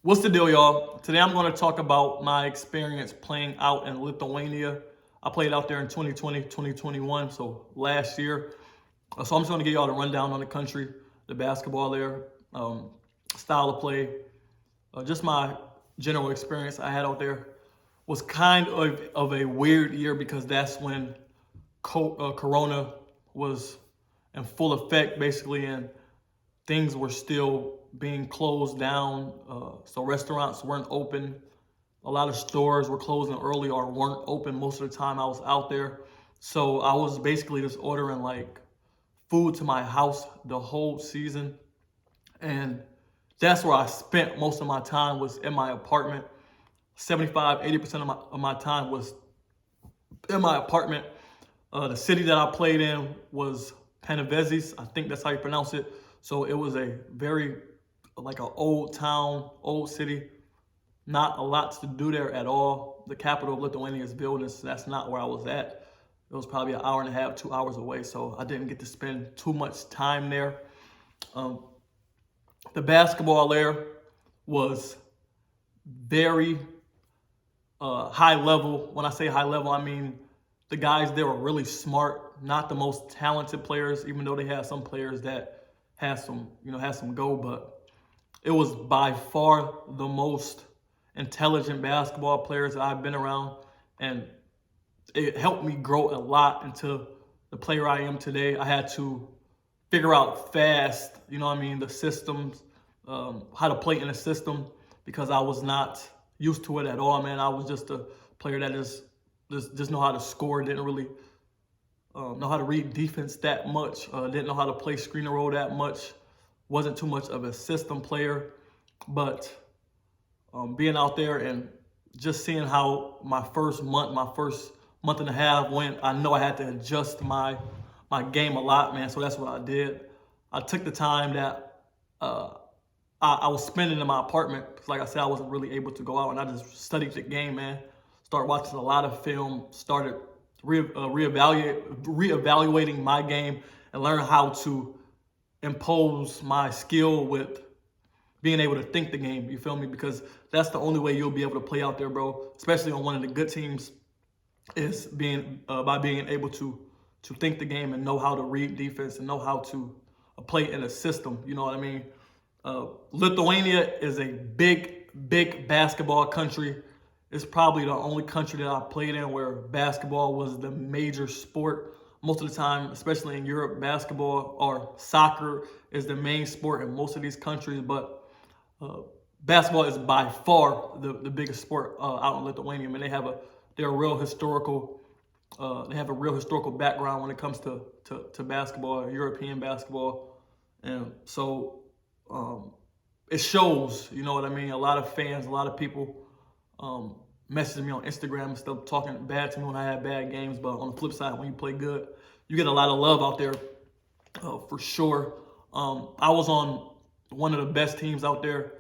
What's the deal, y'all? Today I'm going to talk about my experience playing out in Lithuania. I played out there in 2020, 2021, so last year. So I'm just going to give y'all the rundown on the country, the basketball there, style of play, just my general experience I had out there. Was kind of a weird year because that's when Corona was in full effect, basically, and things were still being closed down. So restaurants weren't open. A lot of stores were closing early or weren't open most of the time I was out there. So I was basically just ordering like food to my house the whole season. And that's where I spent most of my time was in my apartment. 75, 80% of my time was in my apartment. The city that I played in was Panevėžys. I think that's how you pronounce it. So it was a very like an old town, old city. Not a lot to do there at all. The capital of Lithuania is Vilnius. That's not where I was at. It was probably an hour and a half, 2 hours away. So I didn't get to spend too much time there. Um, the basketball there was very high level. When I say high level, I mean the guys there were really smart, not the most talented players, even though they had some players that had some go, but it was by far the most intelligent basketball players that I've been around, and it helped me grow a lot into the player I am today. I had to figure out fast, the systems, how to play in a system because I was not used to it at all, man. I was just a player that just know how to score, didn't really know how to read defense that much, didn't know how to play screen and roll that much, wasn't too much of a system player. But being out there and just seeing how my first month and a half went, I know I had to adjust my game a lot, man. So that's what I did. I took the time that I was spending in my apartment because, like I said, I wasn't really able to go out, and I just studied the game, man. Started watching a lot of film, started reevaluating my game, and learn how to impose my skill with being able to think the game. You feel me? Because that's the only way you'll be able to play out there, bro. Especially on one of the good teams, is being by being able to think the game and know how to read defense and know how to play in a system. You know what I mean? Lithuania is a big basketball country. It's probably the only country that I played in where basketball was the major sport. Most of the time, especially in Europe, basketball or soccer is the main sport in most of these countries. But basketball is by far the biggest sport out in Lithuania. I mean, they have a real historical background when it comes to basketball, European basketball, and so it shows. You know what I mean? A lot of fans, a lot of people messaging me on Instagram and stuff, talking bad to me when I had bad games. But on the flip side, when you play good, you get a lot of love out there for sure. I was on one of the best teams out there,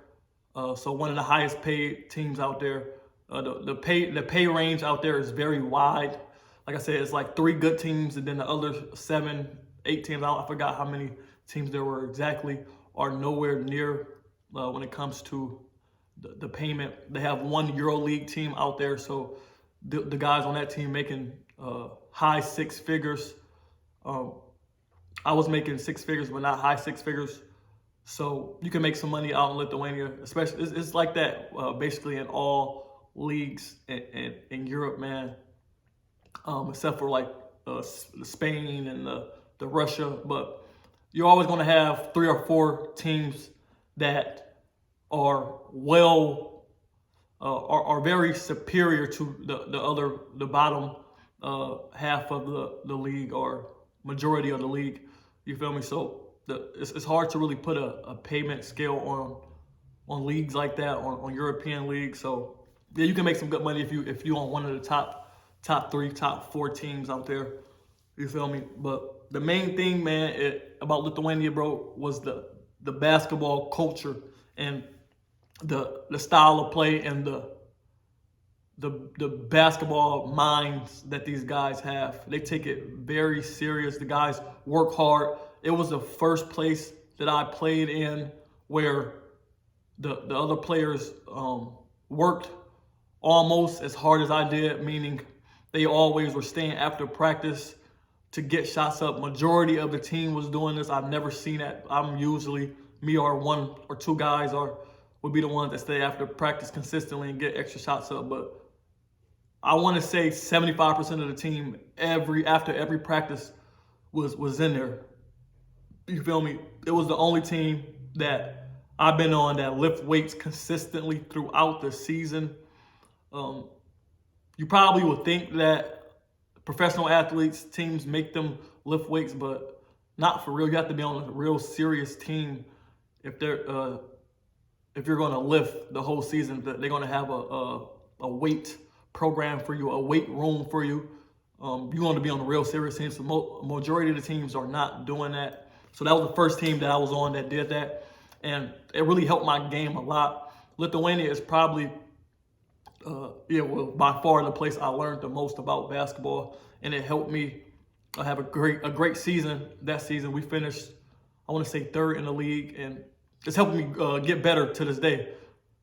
so one of the highest paid teams out there. The pay range out there is very wide. Like I said, it's like 3 good teams, and then the other 7, 8 teams. I forgot how many teams there were exactly. Are nowhere near when it comes to the payment. They have one EuroLeague team out there, so the guys on that team making high 6 figures. I was making 6 figures, but not high 6 figures. So you can make some money out in Lithuania, especially it's like that basically in all leagues in Europe, man. Except for like Spain and the Russia, but you're always going to have 3 or 4 teams that are are very superior to the bottom half of the league or majority of the league. You feel me? So it's hard to really put a payment scale on leagues like that, on European leagues. So yeah, you can make some good money if you on one of the top 3, top 4 teams out there. You feel me? But the main thing, man, about Lithuania, bro, was the basketball culture and the style of play and the basketball minds that these guys have. They take it very serious. The guys work hard. It was the first place that I played in where the other players worked almost as hard as I did, meaning they always were staying after practice to get shots up. Majority of the team was doing this. I've never seen that. I'm usually, me or one or two guys would be the ones that stay after practice consistently and get extra shots up. But I want to say 75% of the team after every practice was in there. You feel me? It was the only team that I've been on that lift weights consistently throughout the season. You probably would think that professional athletes, teams make them lift weights, but not for real. You have to be on a real serious team if you're going to lift the whole season. They're going to have a weight program for you, a weight room for you. You want to be on a real serious team. So majority of the teams are not doing that. So that was the first team that I was on that did that, and it really helped my game a lot. Lithuania is probably by far the place I learned the most about basketball, and it helped me have a great season. That season we finished, I want to say, third in the league, and it's helped me get better to this day.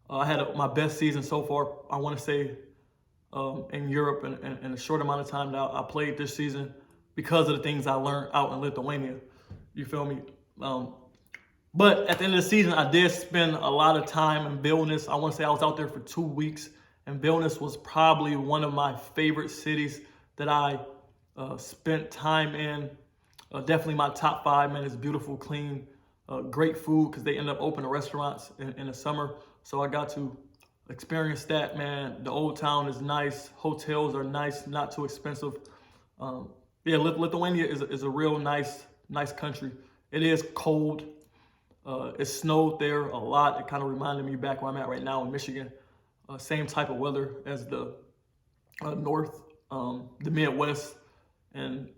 I had my best season so far, I want to say, in Europe in a short amount of time that I played this season because of the things I learned out in Lithuania. You feel me? But at the end of the season, I did spend a lot of time in Vilnius. I want to say I was out there for 2 weeks, and Vilnius was probably one of my favorite cities that I spent time in. Definitely my top 5, man. It's beautiful, clean, great food because they end up opening restaurants in the summer. So I got to experience that, man. The old town is nice. Hotels are nice, not too expensive. Lithuania is a real nice country. It is cold. It snowed there a lot. It kind of reminded me back where I'm at right now in Michigan. Same type of weather as the North, the Midwest, and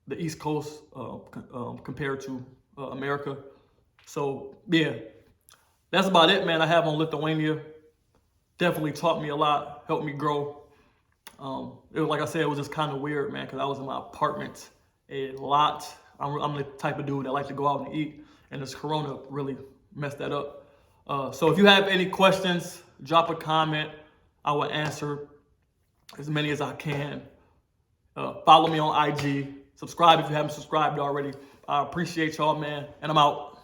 the East Coast compared to America. So, yeah, that's about it, man, I have on Lithuania. Definitely taught me a lot, helped me grow. It was, like I said, it was just kind of weird, man, because I was in my apartment a lot. I'm the type of dude that likes to go out and eat, and this Corona really messed that up. So if you have any questions, drop a comment. I will answer as many as I can. Follow me on IG. Subscribe if you haven't subscribed already. I appreciate y'all, man, and I'm out.